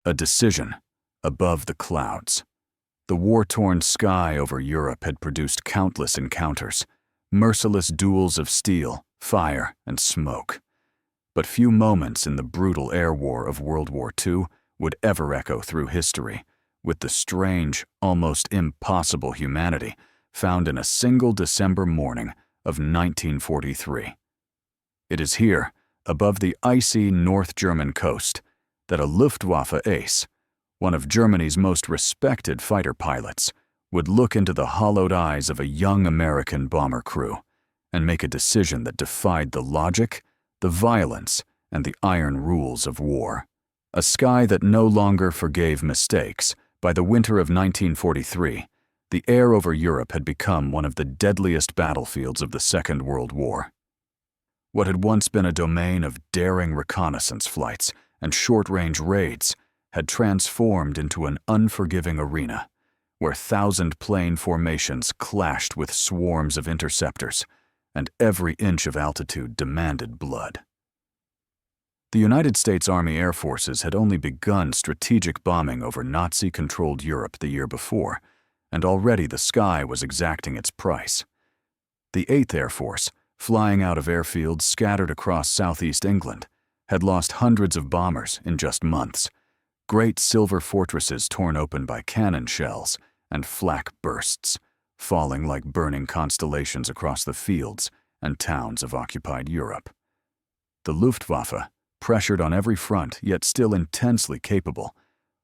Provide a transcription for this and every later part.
A decision above the clouds. The war-torn sky over Europe had produced countless encounters, merciless duels of steel, fire, and smoke. But few moments in the brutal air war of World War II would ever echo through history with the strange, almost impossible humanity found in a single December morning of 1943. It is here, above the icy North German coast, that a Luftwaffe ace, one of Germany's most respected fighter pilots, would look into the hollowed eyes of a young American bomber crew and make a decision that defied the logic, the violence, and the iron rules of war. A sky that no longer forgave mistakes. By the winter of 1943, the air over Europe had become one of the deadliest battlefields of the Second World War. What had once been a domain of daring reconnaissance flights and short-range raids had transformed into an unforgiving arena where thousand-plane formations clashed with swarms of interceptors, and every inch of altitude demanded blood. The United States Army Air Forces had only begun strategic bombing over Nazi-controlled Europe the year before, and already the sky was exacting its price. The 8th Air Force, flying out of airfields scattered across southeast England, had lost hundreds of bombers in just months, great silver fortresses torn open by cannon shells and flak bursts, falling like burning constellations across the fields and towns of occupied Europe. The Luftwaffe, pressured on every front yet still intensely capable,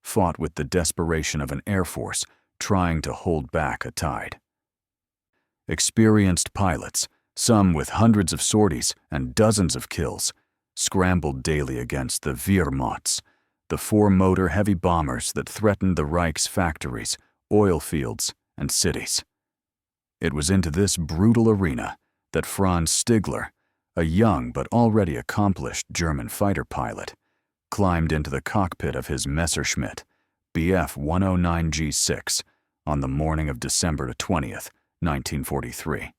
fought with the desperation of an air force trying to hold back a tide. Experienced pilots, some with hundreds of sorties and dozens of kills, scrambled daily against the Wehrmachts, the four-motor heavy bombers that threatened the Reich's factories, oil fields, and cities. It was into this brutal arena that Franz Stigler, a young but already accomplished German fighter pilot, climbed into the cockpit of his Messerschmitt Bf 109G6 on the morning of December 20th, 1943.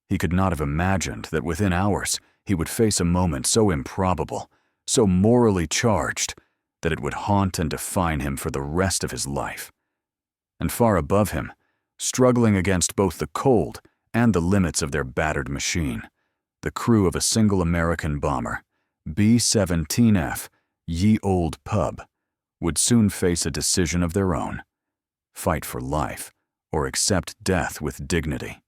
He could not have imagined that within hours he would face a moment so improbable, so morally charged, that it would haunt and define him for the rest of his life. And far above him, struggling against both the cold and the limits of their battered machine, the crew of a single American bomber, B-17F, Ye Olde Pub, would soon face a decision of their own: fight for life or accept death with dignity.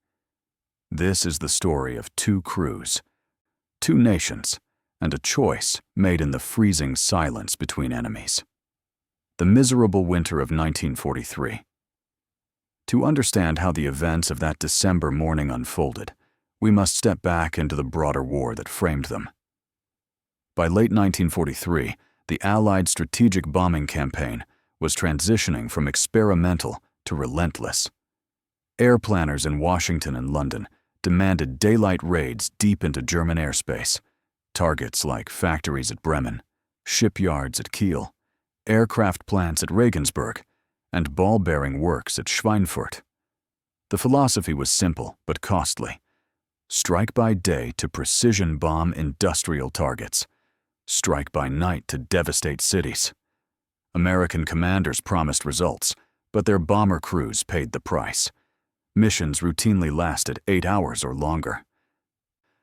This is the story of two crews, two nations, and a choice made in the freezing silence between enemies. The miserable winter of 1943. To understand how the events of that December morning unfolded, we must step back into the broader war that framed them. By late 1943, the Allied strategic bombing campaign was transitioning from experimental to relentless. Air planners in Washington and London demanded daylight raids deep into German airspace, targets like factories at Bremen, shipyards at Kiel, aircraft plants at Regensburg, and ball-bearing works at Schweinfurt. The philosophy was simple but costly. Strike by day to precision bomb industrial targets. Strike by night to devastate cities. American commanders promised results, but their bomber crews paid the price. Missions routinely lasted 8 hours or longer.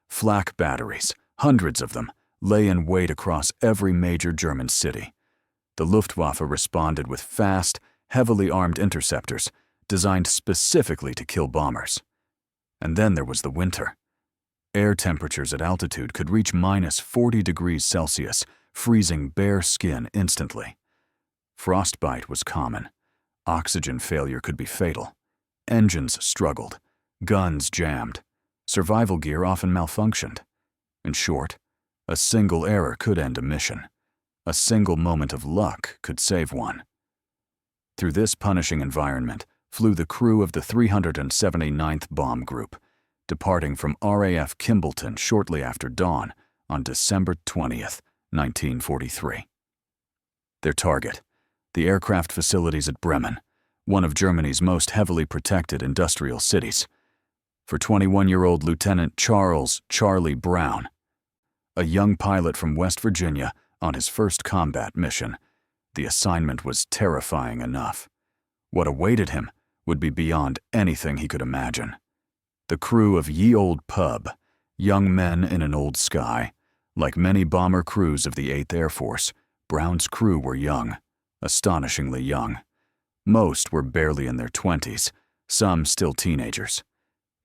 Flak batteries, hundreds of them, lay in wait across every major German city. The Luftwaffe responded with fast, heavily armed interceptors designed specifically to kill bombers. And then there was the winter. Air temperatures at altitude could reach -40 degrees Celsius, freezing bare skin instantly. Frostbite was common. Oxygen failure could be fatal. Engines struggled. Guns jammed. Survival gear often malfunctioned. In short, a single error could end a mission. A single moment of luck could save one. Through this punishing environment flew the crew of the 379th Bomb Group, departing from RAF Kimballton shortly after dawn on December 20th, 1943. Their target, the aircraft facilities at Bremen, one of Germany's most heavily protected industrial cities. For 21-year-old Lieutenant Charles "Charlie" Brown, a young pilot from West Virginia on his first combat mission, The assignment was terrifying enough. What awaited him would be beyond anything he could imagine. The crew of Ye Olde Pub, young men in an old sky. Like many bomber crews of the 8th Air Force, Brown's crew were young, astonishingly young. Most were barely in their 20s, some still teenagers.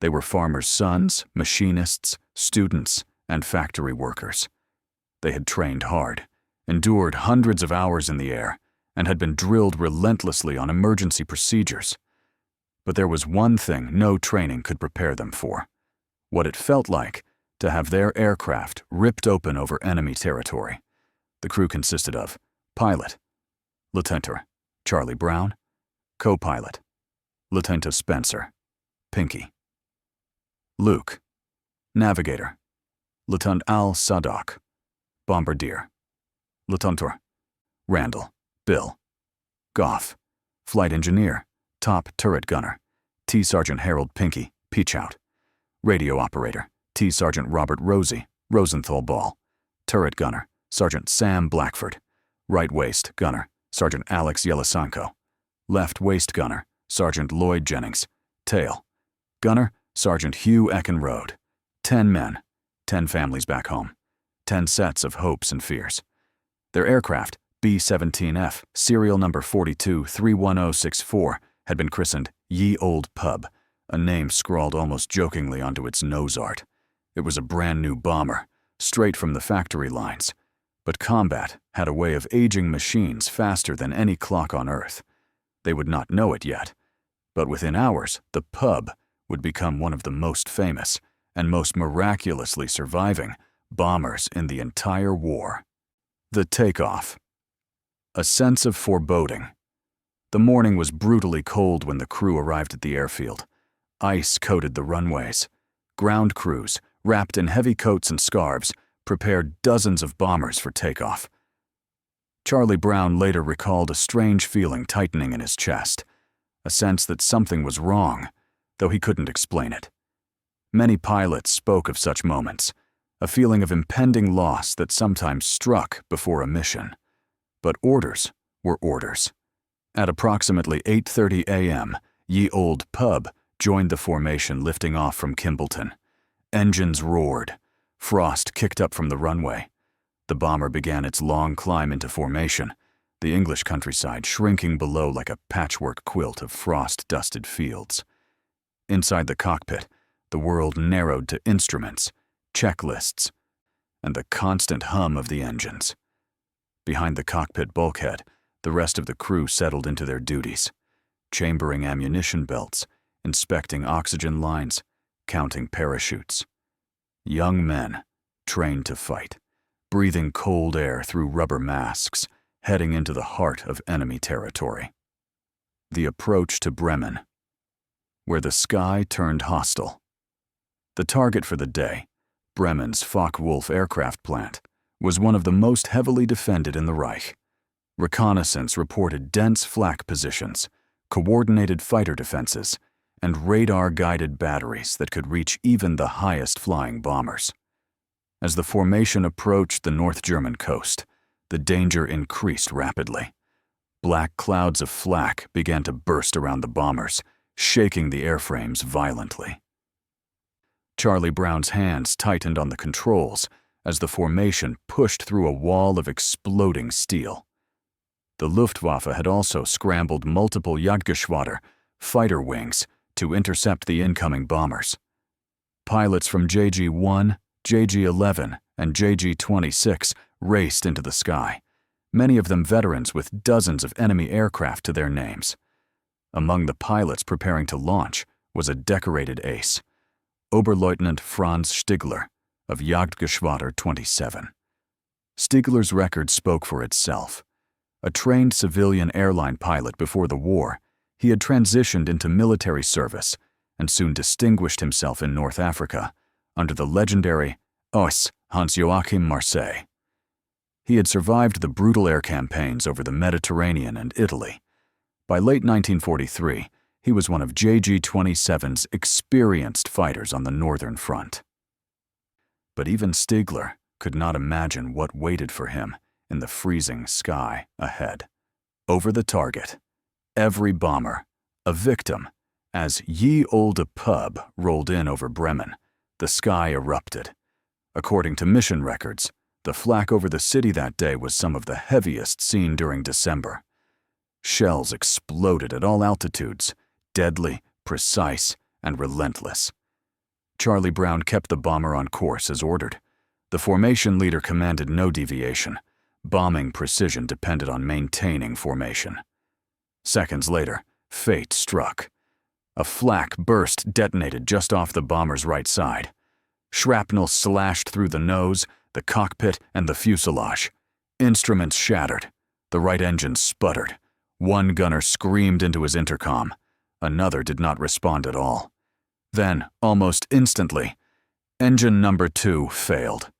They were farmers' sons, machinists, students, and factory workers. They had trained hard, endured hundreds of hours in the air, and had been drilled relentlessly on emergency procedures. But there was one thing no training could prepare them for: what it felt like to have their aircraft ripped open over enemy territory. The crew consisted of pilot, Lieutenant Charlie Brown, co-pilot, Lieutenant Spencer, Pinky, Luke, navigator, Lieutenant Al Sadok, bombardier, Lieutenant Randall, Bill, Goff, flight engineer, top turret gunner, T. Sergeant Harold Pinky, Peachout, radio operator, T. Sergeant Robert Rosie, Rosenthal Ball, turret gunner, Sergeant Sam Blackford, right waist gunner, Sergeant Alex Yelisanko, left waist gunner, Sergeant Lloyd Jennings, tail, gunner, Sergeant Hugh Eckenrode. 10 men, 10 families back home, 10 sets of hopes and fears. Their aircraft, B-17F, serial number 42-31064, had been christened Ye Olde Pub, a name scrawled almost jokingly onto its nose art. It was a brand new bomber, straight from the factory lines. But combat had a way of aging machines faster than any clock on Earth. They would not know it yet, but within hours, the Pub would become one of the most famous and most miraculously surviving bombers in the entire war. The takeoff. A sense of foreboding. The morning was brutally cold when the crew arrived at the airfield. Ice coated the runways. Ground crews, wrapped in heavy coats and scarves, prepared dozens of bombers for takeoff. Charlie Brown later recalled a strange feeling tightening in his chest, a sense that something was wrong, though he couldn't explain it. Many pilots spoke of such moments, a feeling of impending loss that sometimes struck before a mission. But orders were orders. At approximately 8:30 a.m., Ye Olde Pub joined the formation lifting off from Kimballton. Engines roared. Frost kicked up from the runway. The bomber began its long climb into formation, the English countryside shrinking below like a patchwork quilt of frost-dusted fields. Inside the cockpit, the world narrowed to instruments, checklists, and the constant hum of the engines. Behind the cockpit bulkhead, the rest of the crew settled into their duties, chambering ammunition belts, inspecting oxygen lines, counting parachutes. Young men, trained to fight, breathing cold air through rubber masks, heading into the heart of enemy territory. The approach to Bremen, where the sky turned hostile. The target for the day, Bremen's Focke-Wulf aircraft plant, was one of the most heavily defended in the Reich. Reconnaissance reported dense flak positions, coordinated fighter defenses, and radar-guided batteries that could reach even the highest-flying bombers. As the formation approached the North German coast, the danger increased rapidly. Black clouds of flak began to burst around the bombers, shaking the airframes violently. Charlie Brown's hands tightened on the controls as the formation pushed through a wall of exploding steel. The Luftwaffe had also scrambled multiple Jagdgeschwader, fighter wings, to intercept the incoming bombers. Pilots from JG-1, JG-11, and JG-26 raced into the sky, many of them veterans with dozens of enemy aircraft to their names. Among the pilots preparing to launch was a decorated ace, Oberleutnant Franz Stigler of Jagdgeschwader 27. Stigler's record spoke for itself. A trained civilian airline pilot before the war, he had transitioned into military service and soon distinguished himself in North Africa under the legendary OS Hans-Joachim Marseille. He had survived the brutal air campaigns over the Mediterranean and Italy. By late 1943, he was one of JG-27's experienced fighters on the Northern Front. But even Stigler could not imagine what waited for him in the freezing sky ahead. over the target. Every bomber, a victim. As Ye Olde Pub rolled in over Bremen, the sky erupted. According to mission records, the flak over the city that day was some of the heaviest seen during December. Shells exploded at all altitudes, deadly, precise, and relentless. Charlie Brown kept the bomber on course as ordered. The formation leader commanded no deviation. Bombing precision depended on maintaining formation. Seconds later, fate struck. A flak burst detonated just off the bomber's right side. Shrapnel slashed through the nose, the cockpit, and the fuselage. Instruments shattered. The right engine sputtered. One gunner screamed into his intercom. Another did not respond at all. Then, almost instantly, engine number 2 failed.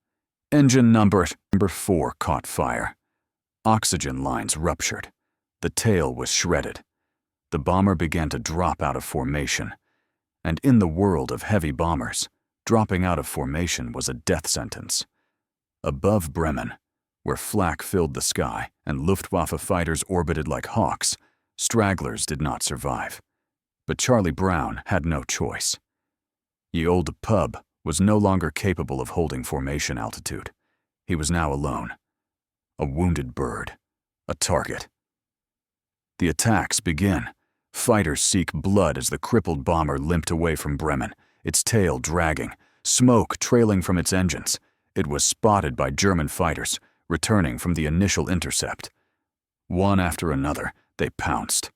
Engine number 4 caught fire. Oxygen lines ruptured. The tail was shredded. The bomber began to drop out of formation. And in the world of heavy bombers, dropping out of formation was a death sentence. Above Bremen, where flak filled the sky and Luftwaffe fighters orbited like hawks, stragglers did not survive. But Charlie Brown had no choice. Ye Olde Pub was no longer capable of holding formation altitude. He was now alone. A wounded bird. A target. The attacks begin. Fighters seek blood as the crippled bomber limped away from Bremen, its tail dragging, smoke trailing from its engines. It was spotted by German fighters, returning from the initial intercept. One after another, they pounced.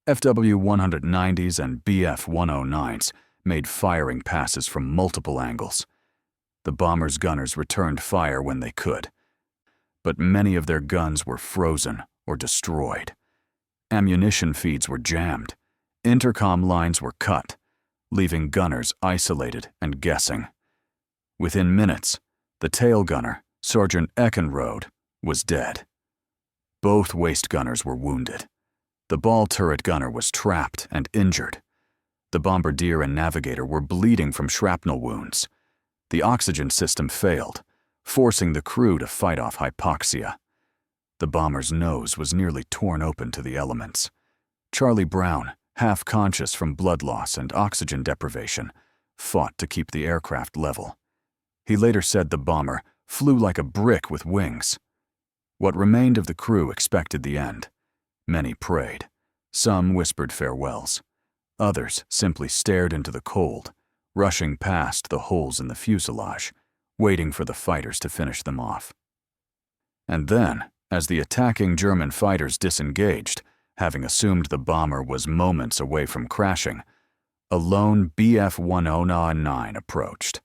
FW-190s and BF-109s made firing passes from multiple angles. The bomber's gunners returned fire when they could. But many of their guns were frozen or destroyed. Ammunition feeds were jammed. Intercom lines were cut, leaving gunners isolated and guessing. Within minutes, the tail gunner, Sergeant Eckenrode, was dead. Both waist gunners were wounded. The ball turret gunner was trapped and injured. The bombardier and navigator were bleeding from shrapnel wounds. The oxygen system failed, forcing the crew to fight off hypoxia. The bomber's nose was nearly torn open to the elements. Charlie Brown, half conscious from blood loss and oxygen deprivation, fought to keep the aircraft level. He later said the bomber flew like a brick with wings. What remained of the crew expected the end. Many prayed. Some whispered farewells. Others simply stared into the cold, rushing past the holes in the fuselage, waiting for the fighters to finish them off. And then, as the attacking German fighters disengaged, having assumed the bomber was moments away from crashing, a lone BF-109 approached.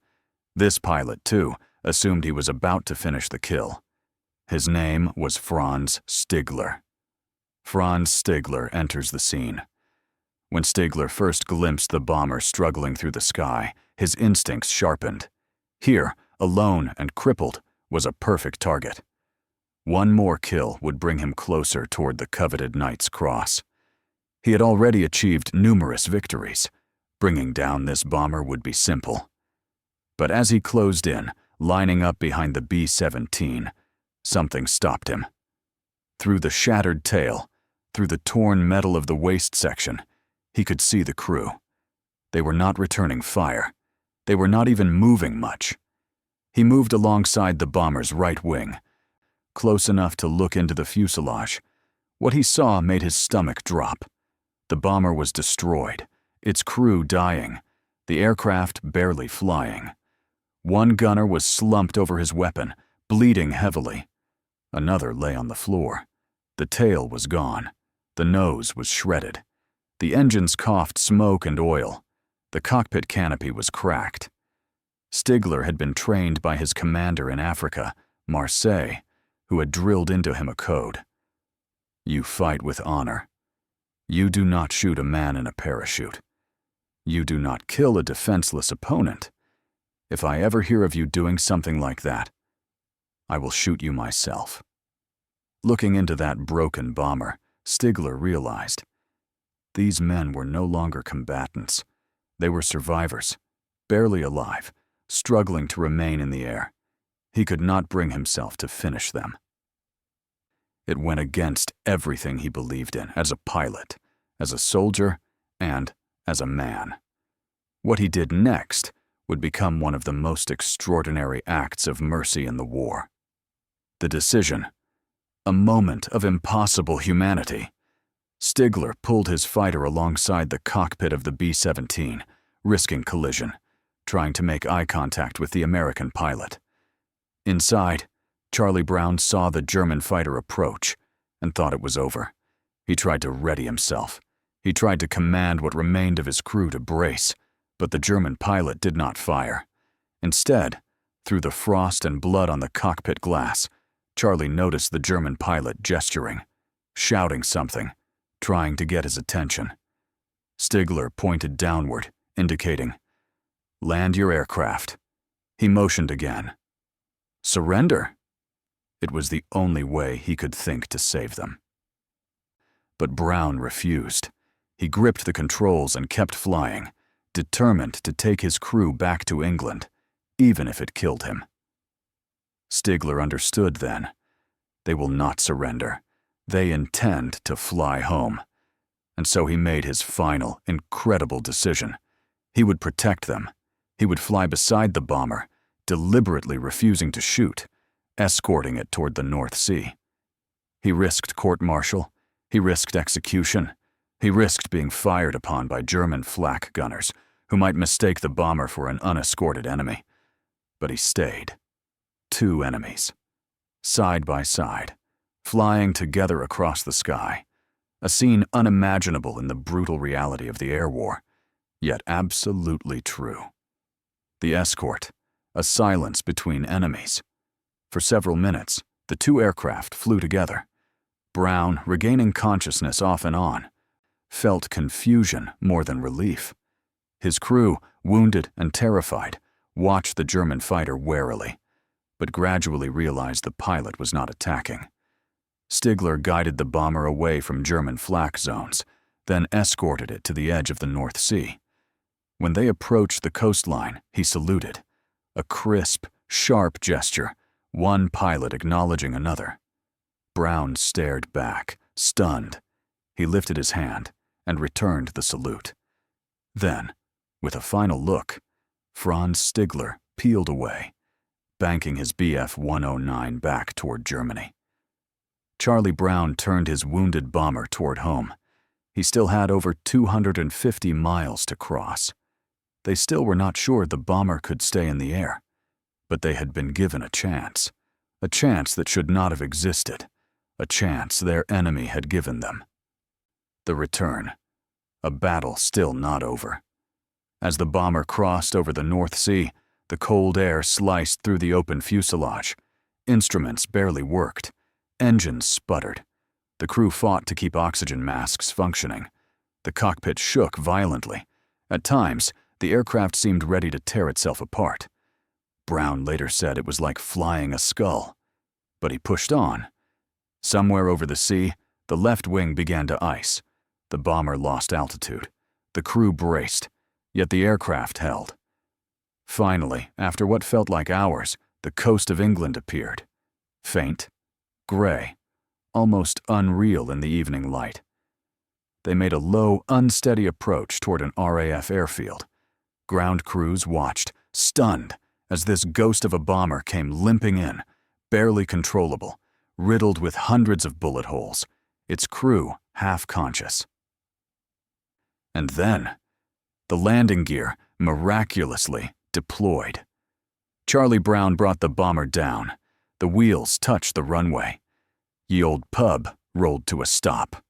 This pilot, too, assumed he was about to finish the kill. His name was Franz Stigler. Franz Stigler enters the scene. When Stigler first glimpsed the bomber struggling through the sky, his instincts sharpened. Here, alone and crippled, was a perfect target. One more kill would bring him closer toward the coveted Knight's Cross. He had already achieved numerous victories. Bringing down this bomber would be simple. But as he closed in, lining up behind the B-17, something stopped him. Through the shattered tail, through the torn metal of the waist section, he could see the crew. They were not returning fire. They were not even moving much. He moved alongside the bomber's right wing, close enough to look into the fuselage. What he saw made his stomach drop. The bomber was destroyed, its crew dying, the aircraft barely flying. One gunner was slumped over his weapon, bleeding heavily. Another lay on the floor. The tail was gone. The nose was shredded. The engines coughed smoke and oil. The cockpit canopy was cracked. Stigler had been trained by his commander in Africa, Marseille, who had drilled into him a code. You fight with honor. You do not shoot a man in a parachute. You do not kill a defenseless opponent. If I ever hear of you doing something like that, I will shoot you myself. Looking into that broken bomber, Stigler realized these men were no longer combatants. They were survivors, barely alive, struggling to remain in the air. He could not bring himself to finish them. It went against everything he believed in as a pilot, as a soldier, and as a man. What he did next would become one of the most extraordinary acts of mercy in the war. The decision, a moment of impossible humanity. Stigler pulled his fighter alongside the cockpit of the B-17, risking collision, trying to make eye contact with the American pilot. Inside, Charlie Brown saw the German fighter approach and thought it was over. He tried to ready himself. He tried to command what remained of his crew to brace, but the German pilot did not fire. Instead, through the frost and blood on the cockpit glass, Charlie noticed the German pilot gesturing, shouting something, trying to get his attention. Stigler pointed downward, indicating, "Land your aircraft." He motioned again. Surrender? It was the only way he could think to save them. But Brown refused. He gripped the controls and kept flying, determined to take his crew back to England, even if it killed him. Stigler understood then. They will not surrender. They intend to fly home. And so he made his final, incredible decision. He would protect them. He would fly beside the bomber, deliberately refusing to shoot, escorting it toward the North Sea. He risked court-martial. He risked execution. He risked being fired upon by German flak gunners, who might mistake the bomber for an unescorted enemy. But he stayed. 2 enemies, side by side, flying together across the sky, a scene unimaginable in the brutal reality of the air war, yet absolutely true. The escort, a silence between enemies. For several minutes, the 2 aircraft flew together. Brown, regaining consciousness off and on, felt confusion more than relief. His crew, wounded and terrified, watched the German fighter warily, but gradually realized the pilot was not attacking. Stigler guided the bomber away from German flak zones, then escorted it to the edge of the North Sea. When they approached the coastline, he saluted. A crisp, sharp gesture, one pilot acknowledging another. Brown stared back, stunned. He lifted his hand and returned the salute. Then, with a final look, Franz Stigler peeled away, banking his Bf-109 back toward Germany. Charlie Brown turned his wounded bomber toward home. He still had over 250 miles to cross. They still were not sure the bomber could stay in the air, but they had been given a chance that should not have existed, a chance their enemy had given them. The return, a battle still not over. As the bomber crossed over the North Sea, the cold air sliced through the open fuselage. Instruments barely worked. Engines sputtered. The crew fought to keep oxygen masks functioning. The cockpit shook violently. At times, the aircraft seemed ready to tear itself apart. Brown later said it was like flying a skull. But he pushed on. Somewhere over the sea, the left wing began to ice. The bomber lost altitude. The crew braced, yet the aircraft held. Finally, after what felt like hours, the coast of England appeared. Faint, gray, almost unreal in the evening light. They made a low, unsteady approach toward an RAF airfield. Ground crews watched, stunned, as this ghost of a bomber came limping in, barely controllable, riddled with hundreds of bullet holes, its crew half-conscious. And then, the landing gear, miraculously, deployed. Charlie Brown brought the bomber down. The wheels touched the runway. Ye Olde Pub rolled to a stop.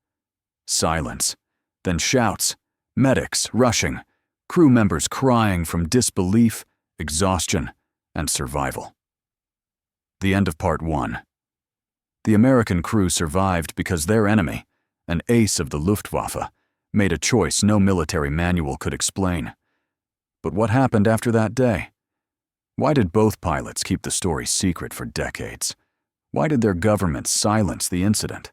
Silence, then shouts, medics rushing, crew members crying from disbelief, exhaustion, and survival. The end of Part 1. The American crew survived because their enemy, an ace of the Luftwaffe, made a choice no military manual could explain. But what happened after that day? Why did both pilots keep the story secret for decades? Why did their governments silence the incident?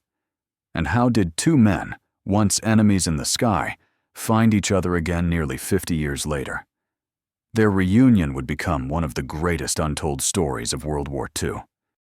And how did 2 men, once enemies in the sky, find each other again nearly 50 years later? Their reunion would become one of the greatest untold stories of World War II.